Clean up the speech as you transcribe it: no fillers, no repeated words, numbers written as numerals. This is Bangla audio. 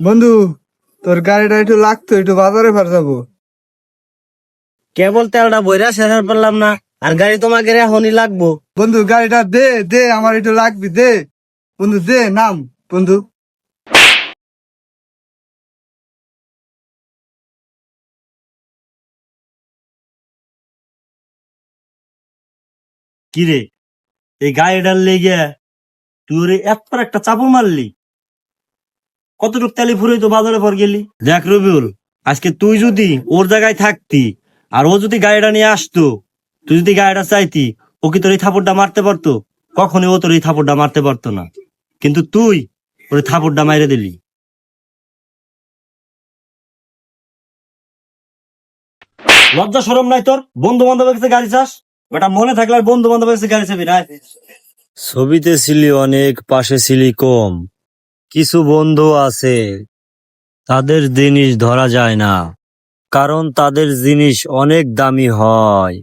বন্ধু, তোর গাড়িটা একটু লাগতো, একটু বাজারে ফের যাবো। কেবল তেলটা বইরা শেষ আর পারলাম না, আর গাড়ি তোমাকে এখনই লাগবো। বন্ধু গাড়িটা দে দে, আমার একটু লাগবি, দে বন্ধু, দে নাম বন্ধু। কিরে, এই গাড়িটার লেগে তুই ওরে এত একটা চাপড় মারলি? কতটুক তেলি ফুরে তো বাজারে পর গেলি? দেখ রবিউল, আজকে তুই যদি ওর জায়গায় থাকতি আর ও যদি গাড়িটা নিয়ে আসতো, তুই যদি গাড়িটা চাইতি, ও কি তোর এই থাপড়টা মারতে পারতো? কখনই ও তোর এই থাপড়টা মারতে পারতো না, কিন্তু তুই ওর থাপড়টা মাইরে দিলি। লজ্জা শরম নাই তোর? বন্ধু বান্ধবের কাছে গাড়ি চাস? ওটা মনে থাকলে আর বন্ধু বান্ধবের কাছে গাড়ি চাবি না। ছবিতে ছিলি অনেক, পাশে ছিলি কম। কিছু বন্ধু আছে, তাদের জিনিস ধরা যায় না, কারণ তাদের জিনিস অনেক দামি হয়।